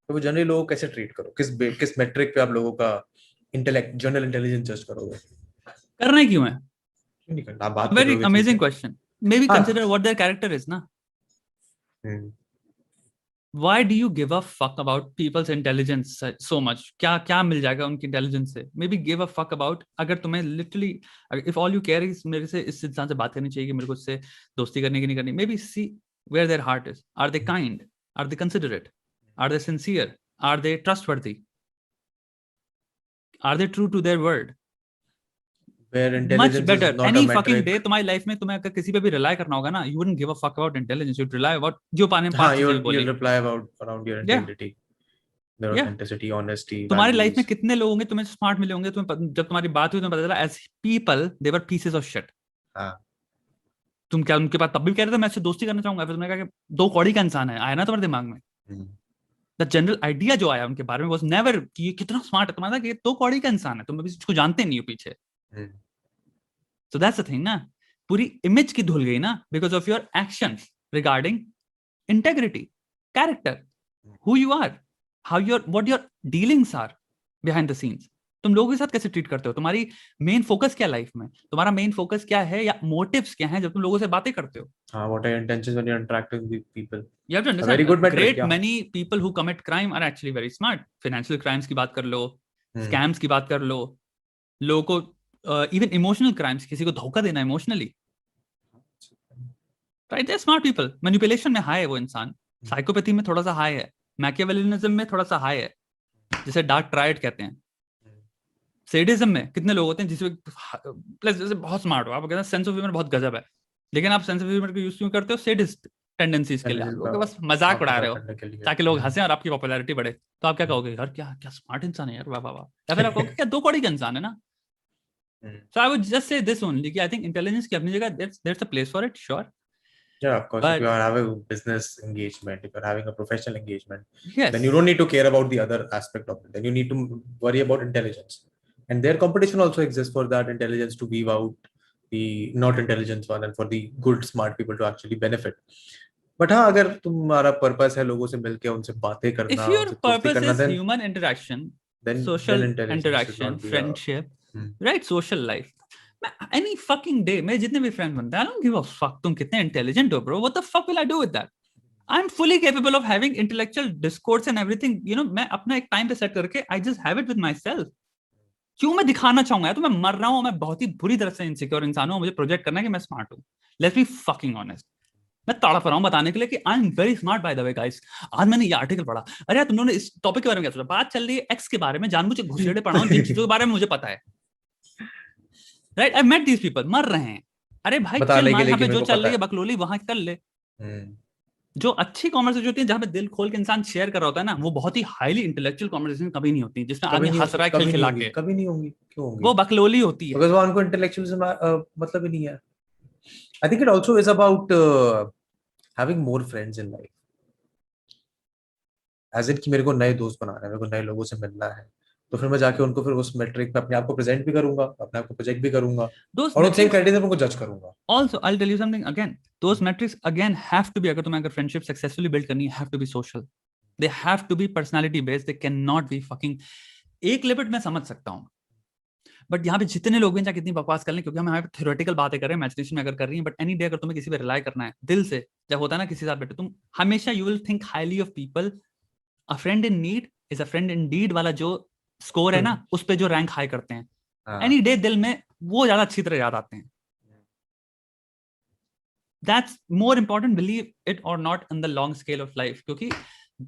तो वो जनरली लोगों को कैसे ट्रीट करो, किस मेट्रिक पे आप लोगों का इंटेलेक्ट जनरल इंटेलिजेंस जज करोगे? करना ही क्यों है? क्यों नहीं करना, आप बात कर रहे वेरी होगे, ठीक अमेजिंग है। क्वेश्चन। मे बी हाँ। Consider what their character is ना। हम्म। Why do you give a fuck about people's intelligence so much? क्या क्या मिल जाएगा उनकी इंटेलिजेंस से? May be give a fuck about, अगर तुम्हें literally, if all you care is मेरे से इस इंसान से बात करनी चाहिए कि मेरे को इससे दोस्ती करनी कि नहीं करनी, maybe see where their heart is. Are they kind? Are they considerate? Are they sincere? Are they trustworthy? Are they true to their word? Where much intelligence is better not a any fucking metric. Day तुम्हारी life में, तुम्हें अगर किसी पे भी rely करना होगा ना, you wouldn't give a fuck about intelligence, you rely about जो पाने में हाँ, पांच यू चीजें यू बोली। रिप्लाई अबाउट अराउंड योर या इंटेग्रिटी, योर या ऑथेंटिसिटी, ऑनेस्टी, तुम्हारी लाइफ में वैल्यूज। कितने लोग होंगे तुम्हें स्मार्ट मिले होंगे, तुम्हें जब तुम्हारी बात हुई तुम्हें पता चला as people they were pieces of shit. हाँ। तुम क्या उनके पास तब भी कह रहे थे मैं इससे दोस्ती करना चाहूंगा, फिर तुमने कहा कि दो कौड़ी का इंसान है, आया ना तुम्हारे दिमाग में? हम्म। द जनरल आइडिया जो आया उनके बारे में वाज नेवर कि ये कितना स्मार्ट है, तुम्हारा कि ये दो कौड़ी का इंसान है, तुम अभी इसको जानते नहीं हो पीछे। Hmm. So that's the thing ना, पूरी इमेज की धुल गई ना because of your actions regarding integrity, character, who you are, how your what your dealings are behind the scenes. तुम लोगों के साथ कैसे ट्रीट करते हो, तुम्हारी मेन फोकस क्या लाइफ में, तुम्हारा मेन फोकस क्या है या मोटिव्स क्या है जब तुम लोगों से बातें करते हो। हाँ, what are your intentions when you're interacting with people? You have to A very understand, a good metric, great yeah. many people who commit crime are actually very smart. Financial crimes की बात कर लो, हम्म। Scams की बात कर लो, लोगों को even emotional crimes, किसी को धोखा देना इमोशनली, राइट? दे स्मार्ट पीपल। मैनिपुलेशन में हाई है वो इंसान, साइकोपैथी में थोड़ा सा हाई है, मैकियावेलिज्म में थोड़ा सा हाई है, जिसे डार्क ट्रायड कहते हैं। सेडिज्म में कितने लोग होते हैं जिसमें प्लस जैसे बहुत स्मार्ट हो आप, कहते हैं सेंस ऑफ ह्यूमर बहुत गजब है, लेकिन आप सेंस ऑफ ह्यूमर को यूज क्यों करते हो? सेडिस्ट टेंडेंसीज के लिए, आप लोग बस मजाक उड़ा रहे मजाक हो करने के लिए। ताकि लोग हंसे और आपकी पॉपुलैरिटी बढ़े। तो आप क्या कहोगे? यार क्या क्या स्मार्ट इंसान है यार, वाह वाह वाह। या फिर आप कहोगे क्या दो कौड़ी का इंसान है ना। So I would just say this only कि आई थिंक इंटेलिजेंस की अपनी जगह there's a place for it, sure, Yeah, of course. If you but are having a business engagement, if you're having a professional engagement, then yes, you don't need to care about the other aspect of it. Then you need to worry about intelligence. And their competition also exists for that intelligence to weave out the not intelligence one and for the good, smart people to actually benefit. But हाँ, अगर तुम्हारा purpose है लोगों से मिलके उनसे बातें if करना, your उनसे दोस्ती purpose करना, is human interaction, then social intelligence should interaction, not be a. friendship, Hmm. right, social life, any fucking day मेरे जितने भी फ्रेंड बनते हैं, I don't give a fuck तुम कितने इंटेलिजेंट हो bro, what the fuck will I do with that? I'm fully capable of having intellectual discourse and everything, you know, मैं अपना एक टाइम पे सेट करके I just have it with myself। क्यों मैं दिखाना चाहूंगा यार? तो मैं मर रहा हूँ, मैं बहुत ही बुरी तरह से इनसिक्योर इंसान हूँ, मुझे प्रोजेक्ट करना है कि मैं स्मार्ट हूँ। लेट्स बी फकिंग ऑनेस्ट, मैं तड़प रहा हूँ बताने के लिए कि I am very smart by the way guys. आज मैंने ये आर्टिकल पढ़ा, अरे यार तुम लोगों ने इस टॉपिक के बारे में क्या सोचा, बात चल रही है एक्स के बारे में, जानबूझ के घुसेड़े पढ़ा हूँ जिन चीजों के बारे में मुझे पता है, right? I met these people, मर रहे हैं। अरे भाई चिल बताने के मार, लिए यहाँ कि पे मेरे जो को चल पता रही है है। बकलोली वहां कर ले। हम्म। जो अच्छी कॉन्वर्सेशन होती है जहां पे दिल खोल के इंसान शेयर कर रहा होता है ना, वो बहुत ही हाईली इंटेलेक्चुअल कॉन्वर्सेशन कभी नहीं होती जिसमें कभी आदमी नहीं हंस रहा है कभी नहीं खिलखिला होंगी, के। कभी नहीं होंगी, क्यों होंगी? वो बकलोली होती है। बिकॉज वो उनको इंटेलेक्चुअलिज्म मतलब ही नहीं है। I think it also is about having more friends in life, as it कि मेरे को नए दोस्त बनाना है, मेरे को नए लोगों से मिलना है, तो फिर मैं जाके उनको फिर उस मेट्रिक पे अपने आप को प्रेजेंट भी करूंगा, अपने आप को प्रोजेक्ट भी करूंगा, दोस्त और उन सेम मेट्रिक्स क्राइटेरिया पे उनको जज करूंगा। also I'll tell you something again, those metrics again have to be, अगर तुम्हें अगर फ्रेंडशिप सक्सेसफुली बिल्ड करनी है, have to be social, they have to be personality based, they cannot be fucking, एक लिमिट मैं समझ सकता हूँ, बट यहाँ पे जितने लोग हैं चाहे कितनी बकवास कर लें, क्योंकि हम यहाँ पे थ्योरेटिकल बातें कर रहे हैं, इमेजिनेशन में अगर कर रही हैं, बट एनी डे अगर तुम्हें किसी पे रिलाई करना है दिल से, जब होता है ना किसी साथ बैठे, तुम हमेशा you will think highly of people. A friend in need is a friend indeed वाला जो स्कोर है ना, उस पे जो रैंक हाई करते हैं, हाँ। एनी डे दिल में वो ज्यादा अच्छी तरह याद आते हैं। That's more important, believe it और not, in the long scale of life, क्योंकि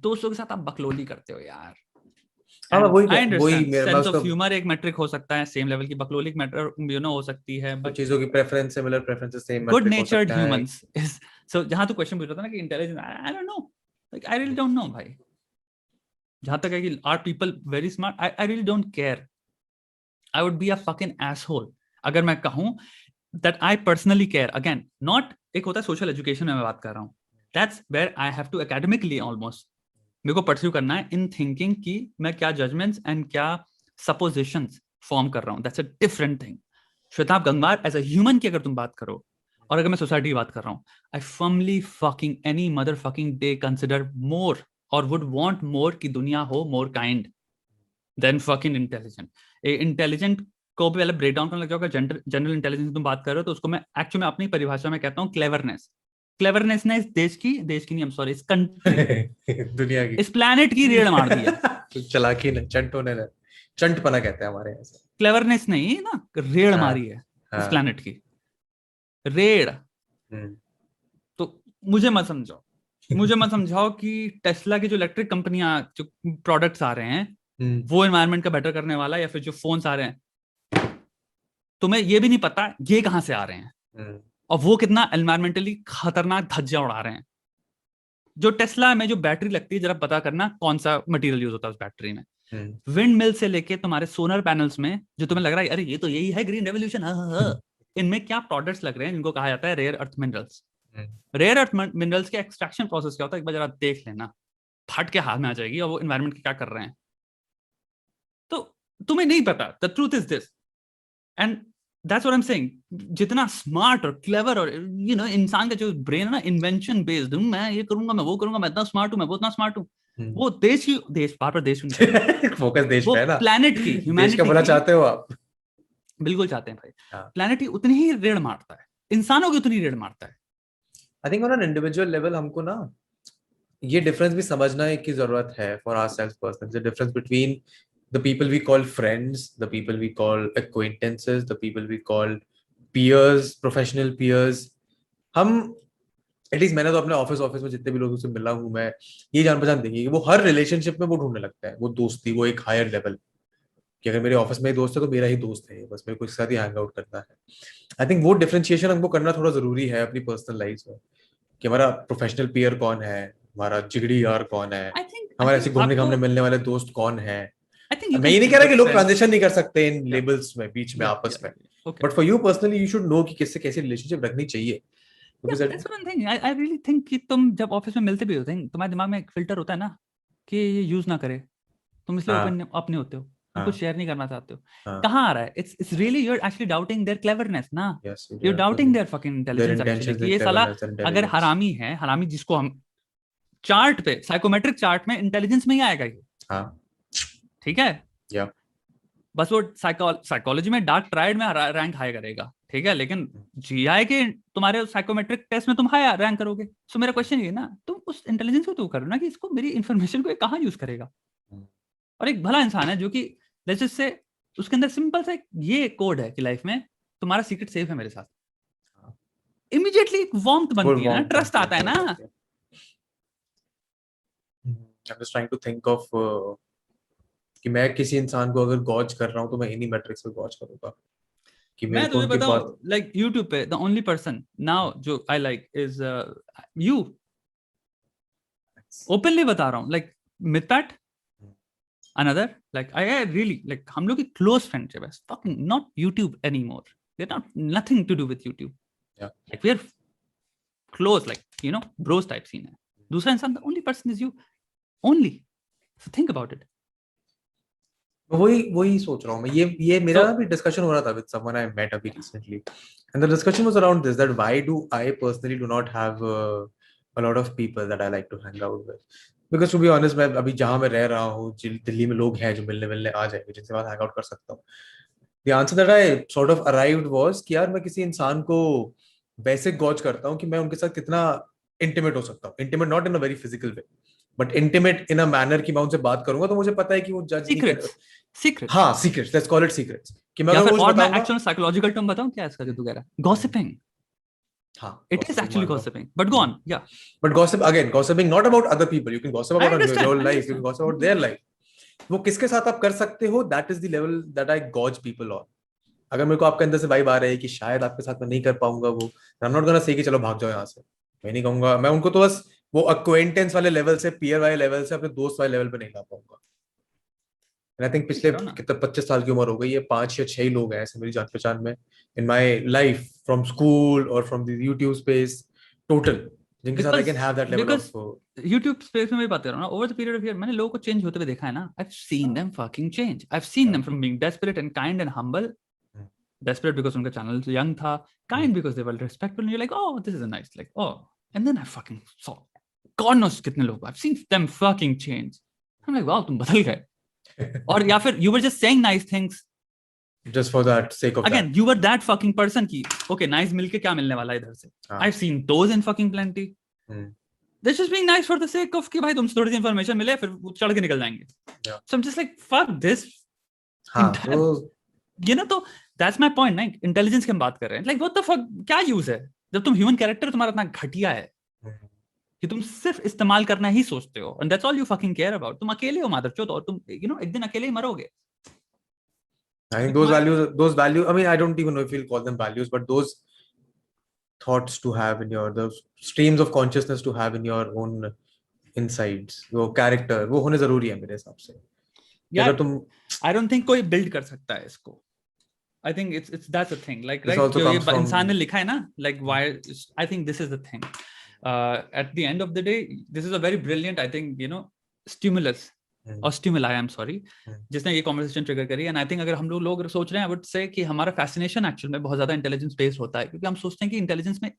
दोस्तों के साथ आप बकलोली करते हो यार। हाँ, मैं एंड वही आई वही अंडरस्टैंड मेरे मैं सेंस उसका ऑफ ह्यूमर एक मेट्रिक हो सकता है, सेम लेवल की बकलोली मैटर यू नो हो सकती है, कुछ बट चीजों की preference, similar preferences, same good metric हो नेचर्ड सकता है। ह्यूमंस इज, सो जहां तो क्वेश्चन पूछ रहा था ना कि intelligence, I don't know, like I really don't know भाई। जहां तक है कि are people very smart, I really don't care, I would be a fucking asshole अगर मैं कहूं that I personally care. Again not, एक होता है सोशल एजुकेशन में मैं बात कर रहा हूं, that's where I have to academically almost मेरे को परस्यू करना है इन थिंकिंग कि मैं क्या जजमेंट्स एंड क्या सपोजिशंस फॉर्म कर रहा हूं, that's a different thing. Shwetabh Gangwar as a human की अगर तुम बात करो, और अगर मैं सोसाइटी की बात कर रहा हूं, I firmly fucking any mother fucking day consider more or would want more कि दुनिया हो more kind than fucking intelligent. Intelligent को भी पहले ब्रेक डाउन करने लग जाओगे. जनरल इंटेलिजेंस तुम बात कर रहे हो तो उसको मैं एक्चुअली में अपनी परिभाषा में कहता हूँ क्लेवरनेस ने इस देश की नहीं, I'm sorry, इस कंट्री दुनिया की इस प्लैनेट की रेड़ मार दी है. चालाकी ने चंटपना कहते हैं हमारे यहाँ से. क्लेवरनेस नहीं ना, रेड़ हाँ, मारी है इस हाँ. प्लैनेट की रेड़. तो मुझे मत समझाओ कि टेस्ला की जो इलेक्ट्रिक कंपनियां जो प्रोडक्ट्स आ रहे हैं वो एनवायरनमेंट का बेटर करने वाला, या फिर जो फोन्स आ रहे हैं तुम्हें ये भी नहीं पता ये कहां से आ रहे हैं और वो कितना एनवायरमेंटली खतरनाक धज्जियां उड़ा रहे हैं. जो टेस्ला में जो बैटरी लगती है, जरा पता करना कौन सा मटेरियल यूज होता है उस बैटरी में. विंड मिल से लेके तुम्हारे सोलर पैनल्स में जो तुम्हें लग रहा है अरे ये तो यही है ग्रीन रेवोल्यूशन, इनमें क्या प्रोडक्ट्स लग रहे हैं जिनको कहा जाता है rare earth minerals. Rare earth minerals के एक्सट्रैक्शन प्रोसेस क्या होता है एक बार जरा देख लेना, फट के हाथ में आ जाएगी और वो एनवायरनमेंट के क्या कर रहे हैं. तो तुम्हें नहीं पता. The truth is this and that's what I am saying. जितना स्मार्ट और क्लेवर और इंसान का जो ब्रेन है ना, इन्वेंशन बेस्ड, मैं ये करूंगा, मैं वो करूंगा, मैं इतना स्मार्ट हूं, मैं वो इतना स्मार्ट हूं, वो देश बार देश फोकस देश पे है ना, प्लैनेट की देश का भला चाहते हो आप. बिल्कुल चाहते हैं भाई. प्लैनेट ही उतनी ही रेड़ मारता है, इंसानों की उतनी रेड़ मारता है. I think on an individual level हमको ना ये डिफरेंस भी समझना की जरूरत है for ourselves personally. The difference between the people we call friends, the people we call acquaintances, the people we call peers, professional peers. हम एटलीस्ट मैंने तो अपने ऑफिस में जितने भी लोगों से मिला हूं, मैं ये जान पहचान देखी कि वो हर रिलेशनशिप में वो ढूंढने लगता है वो दोस्ती, वो एक हायर लेवल कि अगर मेरे ऑफिस में एक दोस्त है तो मेरा ही दोस्त है, बस मेरे को इसके साथ ही हैंग आउट करना है. आई थिंक वो डिफरेंशिएशन हमको करना थोड़ा जरूरी है अपनी पर्सनल लाइफ में कि हमारा प्रोफेशनल पीयर कौन है, हमारा जिगड़ी यार कौन है, हमारे ऐसे घूमने मिलने वाले दोस्त कौन है. मैं ये नहीं कह रहा कि लोग ट्रांजिशन नहीं कर सकते इन लेबल्स में बीच में आपस में, but for you personally you should know कि किससे कैसी रिलेशनशिप रखनी चाहिए. That's one thing. I really think कि तुम जब ऑफिस में मिलते भी होते हैं तुम्हारे दिमाग में एक फिल्टर होता है ना कि ये यूज ना करे, तुम इसलिए अपने होते हो, तुम कुछ शेयर नहीं करना चाहते हो. कहाँ आ रहा है? It's really you're actually doubting their cleverness ना. You're doubting their fucking intelligence actually. कि ये साला अगर हरामी है, हरामी जिसको हम चार्ट पे साइकोमेट्रिक चार्ट में इंटेलिजेंस में ही आएगा ये. ठीक है, बस वो साइकोलॉजी में डार्क ट्रायड में रैंक हाई करेगा, ठीक है, लेकिन जीआई के तुम्हारे साइकोमेट्रिक टेस्ट में तुम हाई रैंक करोगे. सो मेरा क्वेश्चन ये ना, तुम उस इंटेलिजेंस को तो करो ना कि इसको मेरी इंफॉर्मेशन को कहाँ यूज करेगा. और एक भला इंसान है जो कि लेट्स जस्ट से उसके अंदर सिंपल सा ये कोड है कि लाइफ में तुम्हारा सीक्रेट सेफ है मेरे साथ, इमीडिएटली एक वार्मथ बनती है ना, ट्रस्ट आता है ना. I'm just trying to think of कि मैं किसी इंसान को अगर गॉज कर रहा हूं तो मैं इन्हीं मैट्रिक्स पे गॉज करूंगा कि मैं तुम्हें बताऊं लाइक YouTube पे द ओनली पर्सन नाउ जो I like is you. Openly बता रहा हूं, like Mythpat another like I really like हम लोग की close friendship है fucking not YouTube anymore. They're not nothing to do with YouTube. Like we're close, like bros type scene है. दूसरा इंसान the only person is you only. So think about it. वही सोच रहा हूँ मैं. ये मेरा भी डिस्कशन हो रहा था with someone I met अभी recently, and the discussion was around this, that why do I personally do not have a lot of people that I like to hang out with. Because to be honest, मैं अभी जहाँ मैं रह रहा हूँ दिल्ली में लोग हैं जो मिलने आ जाएंगे जिनसे मैं हैंग आउट कर सकता हूँ. The answer that I sort of arrived was कि यार मैं किसी इंसान को वैसे गॉज करता हूँ कि मैं उनके साथ कितना इंटीमेट हो सकता हूँ. Intimate not in a very physical way but intimate in a manner कि मैं उनसे बात करूंगा तो मुझे पता है कि वो जज नहीं कर. सीक्रेट्स, हाँ secrets, let's call it secrets. कि मैं अगर और मैं एक्चुअली साइकोलॉजिकल टर्म बताऊं क्या इसका जो तू कह रहा है, गॉसिपिंग. हाँ, it is actually gossiping, but go on. Yeah, but gossiping not about other people. You can gossip about your life, you can gossip about their life. वो किसके साथ आप कर सकते हो, that is the level that I gauge people on. अगर मेरे को आपके अंदर से वाइब आ रही है कि शायद आपके साथ मैं नहीं कर पाऊंगा वो, I'm not gonna say कि चलो भाग जाओ यहाँ से. मैं नहीं कहूंगा, मैं उनको तो बस वो acquaintance वाले लेवल से, peer वाले लेवल से अपने दोस्त वाले लेवल पे नहीं ला पाऊंगा. And I think पिछले कितने 25 साल की उम्र हो गई है, 5 या 6 लोग हैं ऐसे मेरी जान पहचान में in my life from school or from the YouTube space total जिनके साथ I can have that level of YouTube space में मैं बात कर रहा हूँ ना, over the period of year मैंने लोगों को चेंज होते हुए देखा है ना. I've seen them fucking change. I've seen them from being desperate and kind and humble. Desperate because उनका channel young था, kind because they were respectful and you're like, oh this is a nice, like oh, and then I fucking saw God knows कितने लोग, I've seen them fucking change. I'm like, wow, तुम बदल गए. और या फिर you were just saying nice things. Just for that sake of Again, that. you were that fucking person की, okay, nice मिलके क्या मिलने वाला है इधर से? हाँ. I've seen those in fucking plenty. They're just being nice for the sake of कि भाई तुमसे थोड़ी सी information मिले, फिर वो चढ़ के निकल जाएंगे. Yeah. So I'm just like, fuck this. हाँ, तो You know, तो that's my point, ना? Intelligence की हम बात कर रहे हैं. Like, what the fuck? क्या use है? जब तुम human character तुम्हारा इतना घटिया है कि तुम सिर्फ इस्तेमाल करना ही सोचते हो, and that's all you fucking care about. तुम अकेले हो मादरचोद, और तुम एक दिन अकेले ही मरोगे. I think those values, I mean, I don't even know if we'll call them values, but those thoughts to have in your, those streams of consciousness to have in your own insides, वो character, वो होने जरूरी है मेरे हिसाब से. यार, अगर तुम, I don't think कोई build कर सकता है इसको. I think it's that's the thing. Like, This right, also जो ये comes from- इंसान ने लिखा है ना, like, why? I think this is the thing. At the end of the day, this is a very brilliant, I think, stimulus. और stimuli, I am sorry, जिसने ये कॉन्वर्सेशन ट्रिगर करी. एंड आई थिंक अगर हम लोग सोच रहे हैं, आई वुड से कि हमारा फैसिनेशन एक्चुअल में बहुत ज्यादा इंटेलिजेंस बेस्ड होता है, क्योंकि हम सोचते हैं कि इंटेलिजेंस में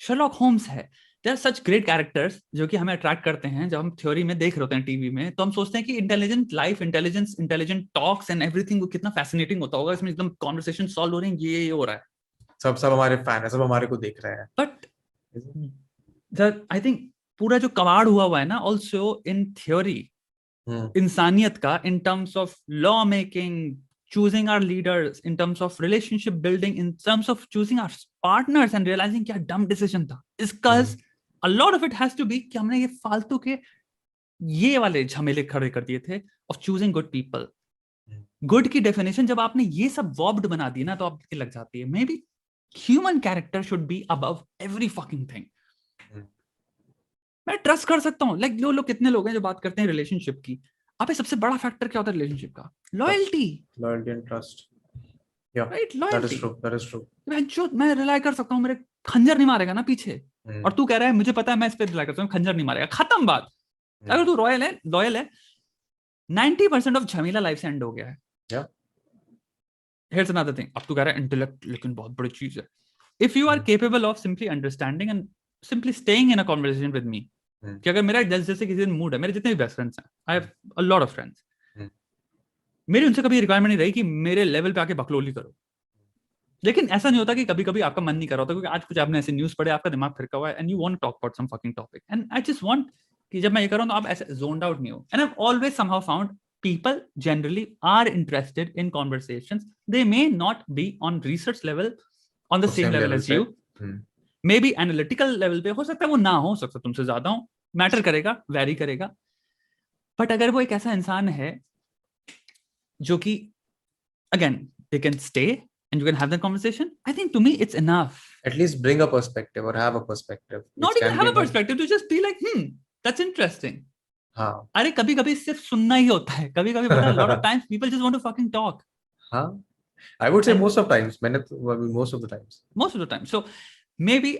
शर्लॉक होम्स है, there are such great characters जो कि हमें अट्रैक्ट करते हैं. जब हम थ्योरी में देख रहे होते हैं टीवी में, तो हम सोचते हैं कि intelligent life, intelligent talks and everything वो कितना फैसिनेटिंग होता होगा, इसमें एकदम कॉन्वर्सेशन सॉल्व हो रही है, ये हो रहा है, सब हमारे फैन है, सब हमारे को देख रहे हैं. बट आई थिंक पूरा जो कवाड़ हुआ है ना, ऑल्सो इन थ्योरी, इंसानियत का, in terms of law making, choosing our leaders, in terms of relationship building, in terms of choosing our partners and realizing क्या dumb decision था. Because a lot of it has to be कि हमने ये फालतू के ये वाले झमेले खड़े कर दिए थे of choosing good people. Good की definition जब आपने ये सब warped बना दी ना, तो आपकी लग जाती है. Maybe human character should be above every fucking thing. मैं ट्रस्ट कर सकता हूँ. लाइक लोग कितने लोग हैं जो बात करते हैं रिलेशनशिप की. आप सबसे बड़ा फैक्टर क्या होता है रिलेशनशिप का? Loyalty and trust. Yeah, right, that is loyalty. True. मैं रिलाई कर सकता हूँ, मेरे खंजर नहीं मारेगा ना पीछे. और तू कह रहा है मुझे पता है, मैं इस पे रिलाई करता हूँ, खंजर नहीं मारेगा, खत्म बात. अगर तू लॉयल है, 90% ऑफ झमेला लाइफ से एंड हो गया है. Here's another thing. अब तू कह रहा है इंटेलेक्ट लेकिन बहुत बड़ी चीज है. If you are capable of simply understanding and simply staying in a conversation with me, कि अगर मेरा जैसे किसी दिन मूड है, मेरे जितने भी बेस्ट फ्रेंड्स हैं, I have a lot of friends, मेरी उनसे कभी रिक्वायरमेंट नहीं रही कि मेरे लेवल पे आके बकलोली करो. लेकिन ऐसा नहीं होता कि कभी कभी आपका मन नहीं कर रहा होता, क्योंकि आज कुछ आपने ऐसे न्यूज़ पढ़े, आपका दिमाग फिरका हुआ है, and you want to talk about some fucking topic, and I just want कि जब मैं ये कर रहा हूं तो आप ऐसे zoned out नहीं हो. And I have always somehow found people generally are interested in conversations. They may not be on research level, on the same level as you. Maybe analytical level पे हो सकता है वो ना हो सकता, तुमसे ज्यादा हो, मैटर करेगा, वैरी करेगा. बट अगर वो एक ऐसा इंसान है जो कि again they can stay and you can have that conversation, I think to me it's enough. At least bring a perspective or have a perspective. Not even have a perspective, to just be like, that's interesting. हाँ. अरे कभी कभी सिर्फ सुनना ही होता है. कभी कभी पता है, lot of times people just want to fucking talk. हाँ. I would say most of times. Most of the times. Most of the time. So maybe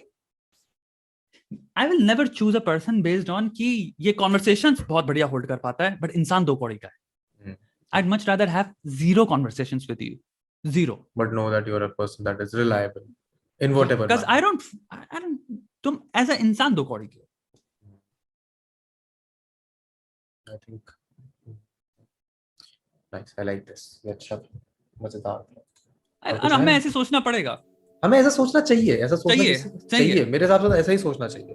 I will never choose a person based on कि ये conversations बहुत बढ़िया hold कर पाता है, but इंसान दो कौड़ी का है. I'd much rather have 0 conversations with you. 0. But know that you're a person that is reliable in whatever. Because I don't. तुम as a इंसान दो कौड़ी के. I think. Nice. I like this. अच्छा, मजेदार. हमें ऐसे सोचना पड़ेगा. हमें ऐसा सोचना चाहिए. ऐसा सोचना चाहिए. चाहिए. मेरे हिसाब से तो ऐसा ही सोचना चाहिए.